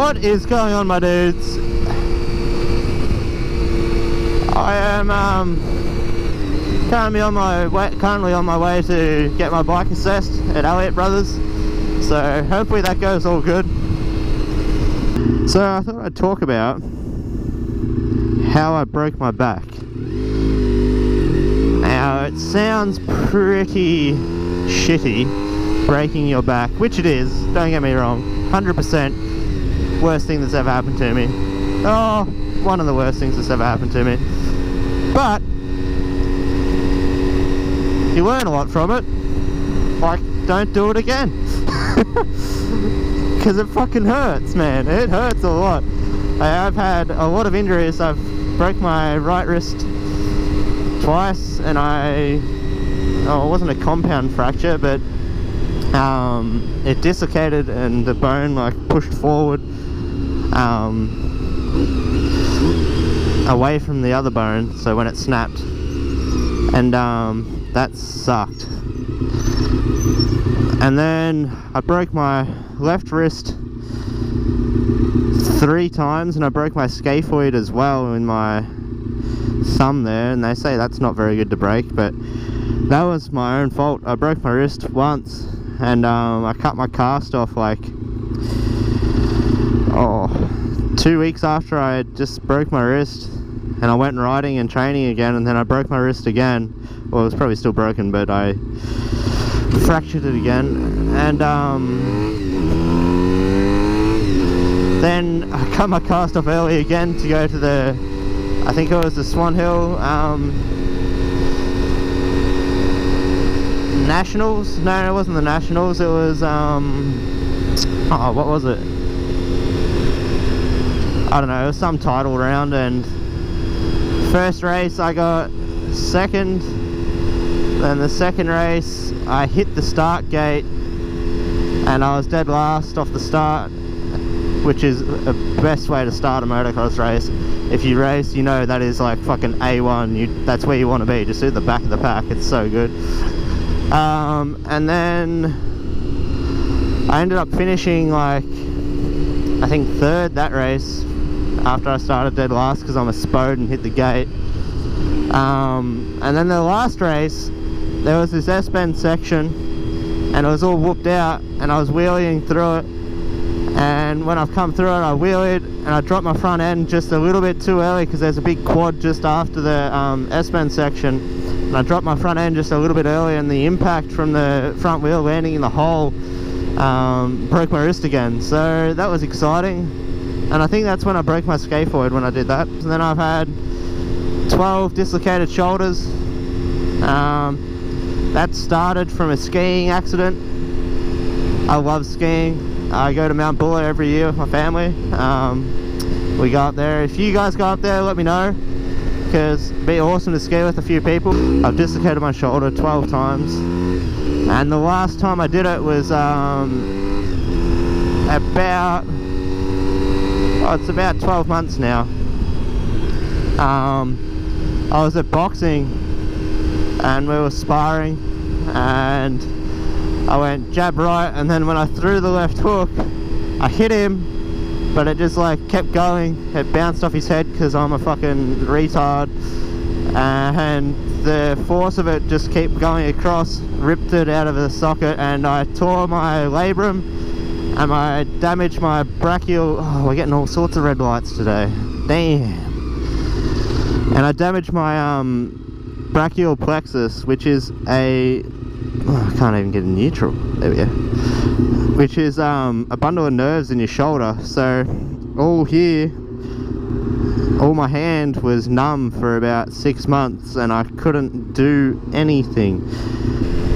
What is going on, my dudes? I am currently on my way to get my bike assessed at Elliott Brothers, so hopefully that goes all good. So I thought I'd talk about how I broke my back. Now it sounds pretty shitty breaking your back, which it is, don't get me wrong, 100% worst thing that's ever happened to me. Oh, one of the worst things that's ever happened to me. But you learn a lot from it. Like, don't do it again. Because it fucking hurts, man. It hurts a lot. I've had a lot of injuries. I've broke my right wrist twice, and it wasn't a compound fracture, but it dislocated and the bone like pushed forward away from the other bone, so when it snapped, and that sucked. And then I broke my left wrist 3 times, and I broke my scaphoid as well in my thumb there, and they say that's not very good to break, but that was my own fault. I broke my wrist once, and I cut my cast off like 2 weeks after I just broke my wrist, and I went riding and training again, and then I broke my wrist again. Well, it was probably still broken, but I fractured it again, and then I cut my cast off early again to go to I think it was the Swan Hill Nationals. No, it wasn't the Nationals, it was what was it? I don't know, it was some title round, and first race I got second, then the second race I hit the start gate and I was dead last off the start, which is the best way to start a motocross race. If you race, you know that is like fucking A1, that's where you want to be, just at the back of the pack, it's so good. And then I ended up finishing like, I think 3rd that race, after I started dead last because I'm a spode and hit the gate. And then the last race, there was this S-bend section, and it was all whooped out, and I was wheeling through it, and when I've come through it, I wheeled, and I dropped my front end just a little bit too early because there's a big quad just after the S-bend section, and I dropped my front end just a little bit early, and the impact from the front wheel landing in the hole broke my wrist again. So that was exciting, and I think that's when I broke my scaphoid, when I did that. And then I've had 12 dislocated shoulders. That started from a skiing accident. I love skiing. I go to Mount Buller every year with my family. We go up there. If you guys go up there, let me know, because it'd be awesome to ski with a few people. I've dislocated my shoulder 12 times, and the last time I did it was it's about 12 months now. I was at boxing and we were sparring, and I went jab right, and then when I threw the left hook I hit him, but it just like kept going. It bounced off his head because I'm a fucking retard, and the force of it just kept going across, ripped it out of the socket, and I tore my labrum, and I damaged my brachial. Oh, we're getting all sorts of red lights today, damn. And I damaged my brachial plexus, which is I can't even get a neutral, there we go, which is a bundle of nerves in your shoulder. So all here, all my hand was numb for about 6 months, and I couldn't do anything.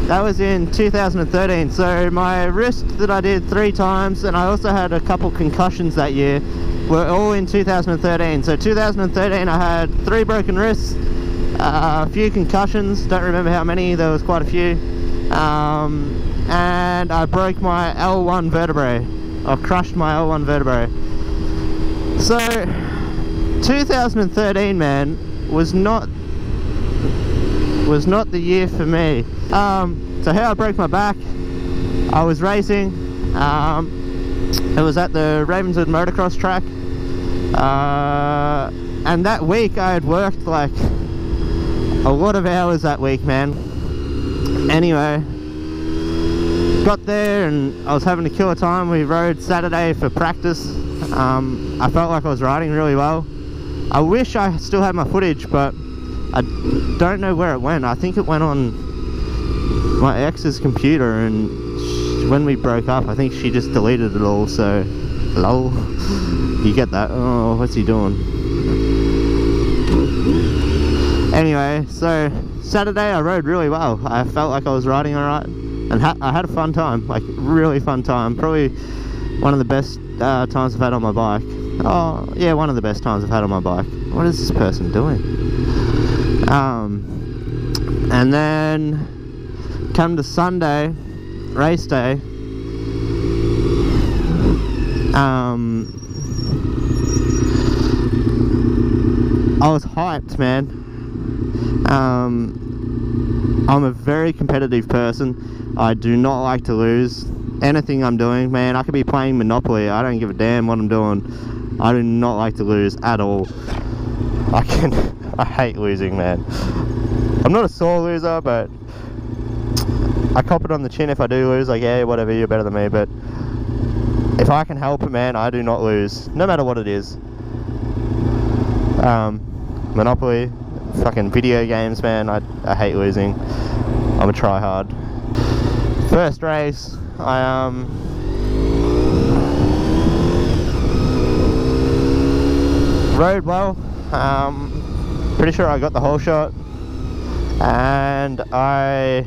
That was in 2013. So my wrist that I did 3 times, and I also had a couple concussions that year, were all in 2013. So 2013 I had 3 broken wrists, a few concussions, don't remember how many, there was quite a few, and I broke my L1 vertebrae, or crushed my L1 vertebrae. So 2013, man, was not the year for me. So how I broke my back, I was racing, It was at the Ravenswood motocross track, and that week I had worked like a lot of hours that week, man. Anyway, got there and I was having a killer time. We rode Saturday for practice. I felt like I was riding really well. I wish I still had my footage, but I don't know where it went. I think it went on my ex's computer, and when we broke up, I think she just deleted it all. So, lol. You get that? Oh, what's he doing? Anyway, so Saturday I rode really well. I felt like I was riding alright, and I had a fun time, like really fun time. Probably one of the best times I've had on my bike. Oh yeah, one of the best times I've had on my bike. What is this person doing? And then come to Sunday, race day. I was hyped, man. I'm a very competitive person. I do not like to lose anything I'm doing, man. I could be playing Monopoly. I don't give a damn what I'm doing. I do not like to lose at all. I hate losing, man. I'm not a sore loser, but I cop it on the chin if I do lose. Like, yeah, whatever, you're better than me. But if I can help it, man, I do not lose, no matter what it is. Monopoly, fucking video games, man. I hate losing. I'm a tryhard. First race, I rode well. Pretty sure I got the whole shot, and I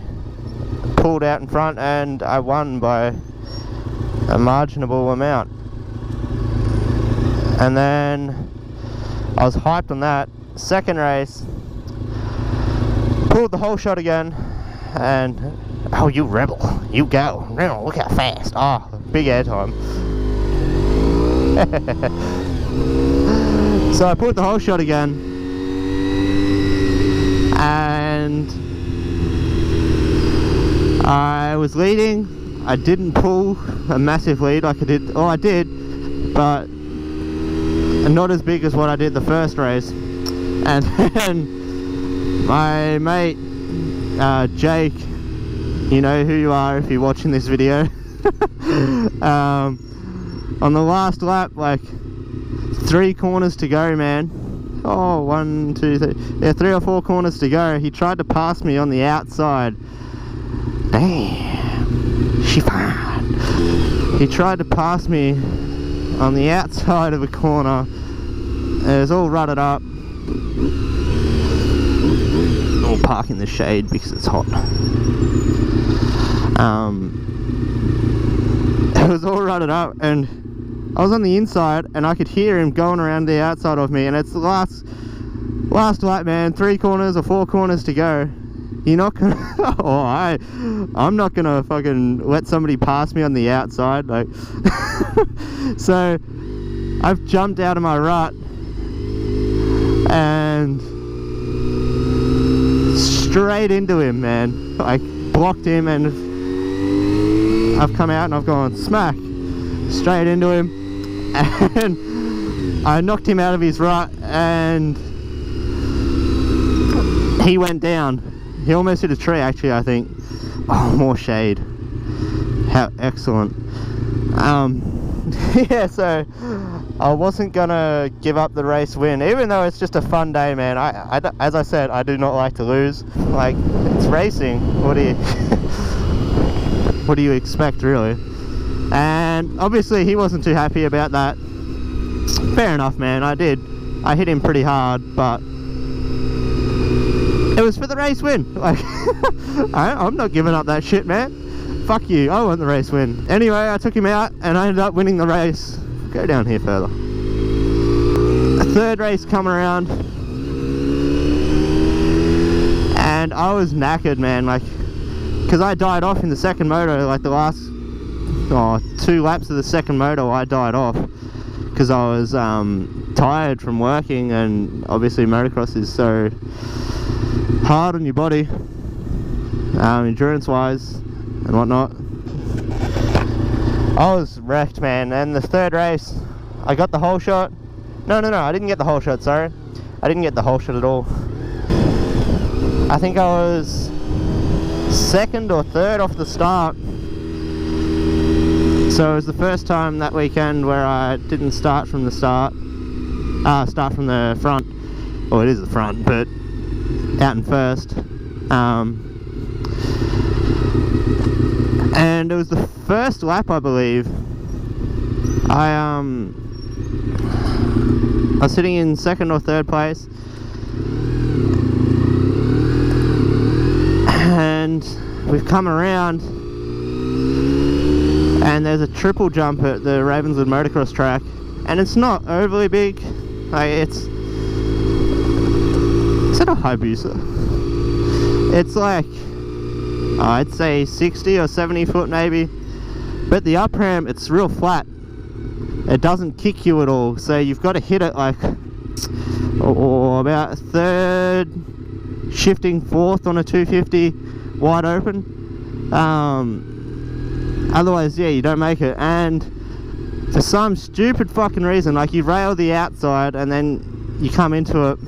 pulled out in front and I won by a marginable amount. And then I was hyped on that. Second race, pulled the whole shot again, and oh, you rebel, you go, look how fast. Oh, big air time. So I pulled the whole shot again, and I was leading. I didn't pull a massive lead like I did. Oh, I did, but not as big as what I did the first race. And then my mate Jake, you know who you are if you're watching this video, on the last lap, like 3 corners to go, man. Oh, 1, 2, 3, yeah, 3 or 4 corners to go. He tried to pass me on the outside. Damn, she fine. He tried to pass me on the outside of a corner. It was all rutted up. I'll park in the shade because it's hot. It was all rutted up, and I was on the inside, and I could hear him going around the outside of me. And it's the last lap, man. 3 corners or 4 corners to go. You're not gonna. Oh, I'm not gonna fucking let somebody pass me on the outside, like. So I've jumped out of my rut and straight into him, man. Like, blocked him, and I've come out and I've gone smack straight into him, and I knocked him out of his rut, and he went down. He almost hit a tree, actually, I think. Oh, more shade. How excellent. Yeah, so I wasn't gonna give up the race win, even though it's just a fun day, man. As I said, I do not like to lose. Like, it's racing. What do you expect, really? And obviously he wasn't too happy about that. Fair enough, man. I hit him pretty hard, but it was for the race win. Like, I'm not giving up that shit, man. Fuck you, I want the race win. Anyway, I took him out and I ended up winning the race. Go down here further. A third race coming around, and I was knackered, man, like, because I died off in the second moto. Like, the last 2 laps of the second moto I died off because I was tired from working, and obviously motocross is so hard on your body, endurance wise and whatnot. I was wrecked, man. And the third race, I got the whole shot. No, I didn't get the whole shot, sorry. I didn't get the whole shot at all. I think I was second or third off the start. So it was the first time that weekend where I didn't start from the start. Start from the front. Well, it is the front, but out in first. And it was the first lap, I believe. I was sitting in second or third place, and we've come around, and there's a triple jump at the Ravenswood motocross track, and it's not overly big. Like, is it a Hayabusa? It's like, I'd say 60 or 70 foot maybe, but the up ramp, it's real flat. It doesn't kick you at all, so you've got to hit it like about third, shifting fourth on a 250 wide open. Otherwise, yeah, you don't make it. And for some stupid fucking reason, like, you rail the outside and then you come into it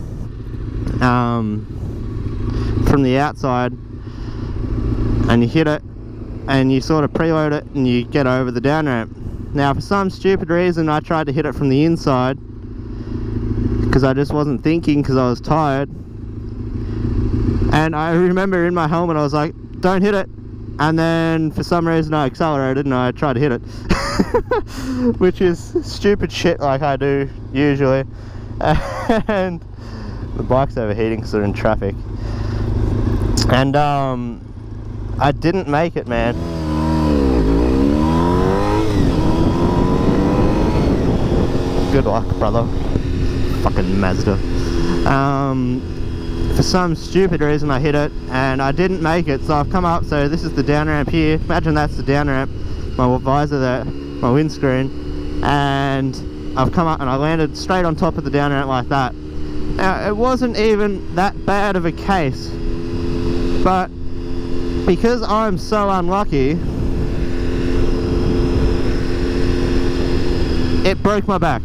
from the outside and you hit it and you sort of preload it and you get over the down ramp. Now, for some stupid reason, I tried to hit it from the inside because I just wasn't thinking, because I was tired. And I remember in my helmet, I was like, don't hit it. And then for some reason I accelerated and I tried to hit it. Which is stupid shit like I do usually. And the bike's overheating because they're in traffic. And I didn't make it, man. Good luck, brother. Fucking Mazda. For some stupid reason I hit it and I didn't make it, so I've come up. So this is the down ramp here. Imagine that's the down ramp, my visor there, my windscreen, and I've come up and I landed straight on top of the down ramp like that. Now, it wasn't even that bad of a case, but because I'm so unlucky, it broke my back.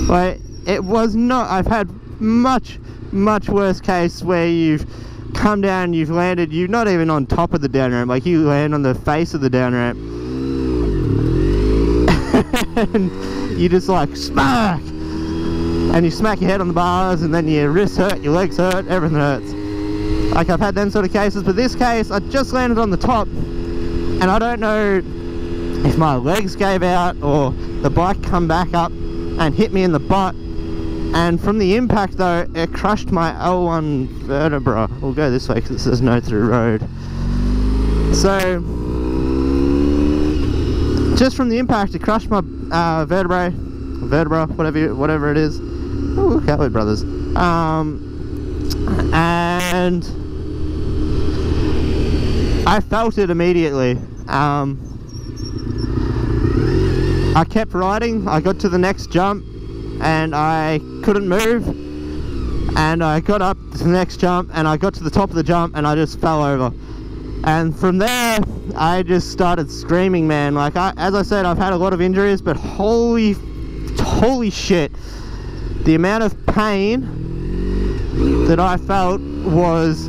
Like, it was not, I've had much worse case where you've come down, you've landed, you're not even on top of the down ramp, like you land on the face of the down ramp and you just like smack, and you smack your head on the bars, and then your wrists hurt, your legs hurt, everything hurts. Like, I've had them sort of cases, but this case I just landed on the top and I don't know if my legs gave out or the bike come back up and hit me in the butt, and from the impact though, it crushed my L1 vertebra. We'll go this way because it says no through road. So just from the impact, it crushed my vertebra, whatever it is. Ooh, Cowboy Brothers. And I felt it immediately. I kept riding, I got to the next jump and I couldn't move, and I got up to the next jump and I got to the top of the jump and I just fell over. And from there I just started screaming, man. Like, as I said, I've had a lot of injuries, but holy shit, the amount of pain that I felt was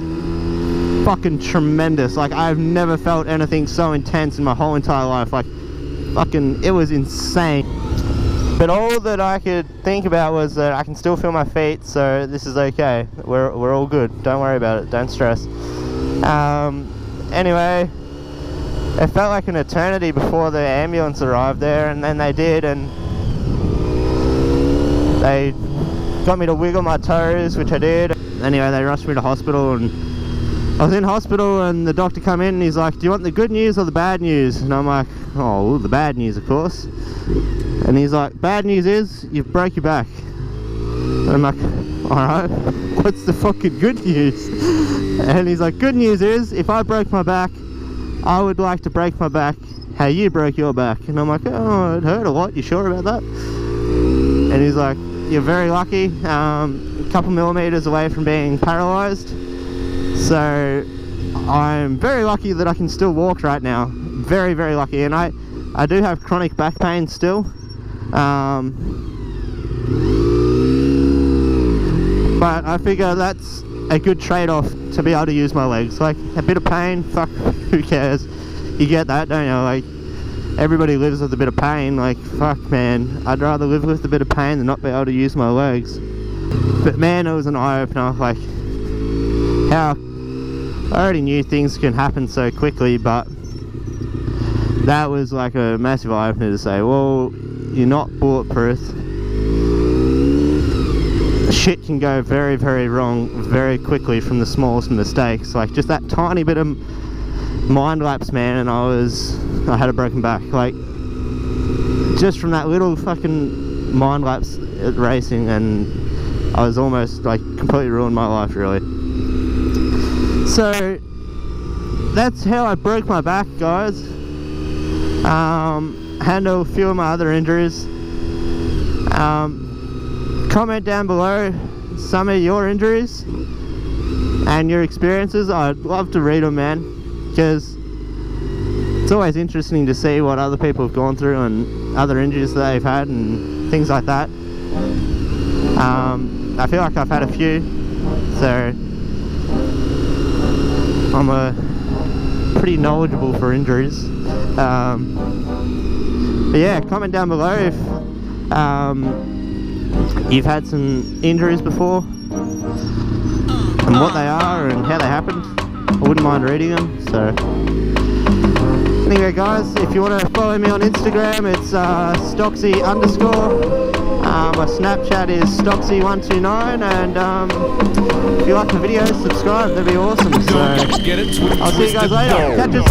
fucking tremendous. Like, I've never felt anything so intense in my whole entire life. Like, fucking, it was insane. But all that I could think about was that I can still feel my feet, so this is okay. We're all good. Don't worry about it. Don't stress. Anyway, it felt like an eternity before the ambulance arrived there, and then they did, and they got me to wiggle my toes, which I did. Anyway, they rushed me to hospital, and I was in hospital, and the doctor come in and he's like, do you want the good news or the bad news? And I'm like, oh, well, the bad news, of course. And he's like, bad news is you broke your back. And I'm like, alright, what's the fucking good news? And he's like, good news is if I broke my back, I would like to break my back how you broke your back. And I'm like, oh, it hurt a lot, you sure about that? And he's like, you're very lucky, a couple millimeters away from being paralyzed, so I'm very lucky that I can still walk right now. very, very lucky. And I do have chronic back pain still. But I figure that's a good trade-off to be able to use my legs. Like, a bit of pain, fuck, who cares? You get that, don't you? Like, everybody lives with a bit of pain. Like, fuck, man, I'd rather live with a bit of pain than not be able to use my legs. But man, it was an eye-opener, like, how I already knew things can happen so quickly, but that was like a massive eye-opener to say, well, you're not bulletproof. Shit can go very, very wrong very quickly from the smallest mistakes. Like, just that tiny bit of mind lapse, man, and I had a broken back. Like, just from that little fucking mind lapse at racing, and I was almost like completely ruined my life, really. So that's how I broke my back, guys. Handle a few of my other injuries. Comment down below some of your injuries and your experiences. I'd love to read them, man, because it's always interesting to see what other people have gone through and other injuries that they've had and things like that. I feel like I've had a few, so I'm pretty knowledgeable for injuries. But yeah, comment down below if you've had some injuries before and what they are and how they happened. I wouldn't mind reading them. So anyway, guys, if you want to follow me on Instagram, it's Stocksy_. My Snapchat is Stocksy129, and if you like the video, subscribe, that'd be awesome. So I'll see you guys later. Catch us.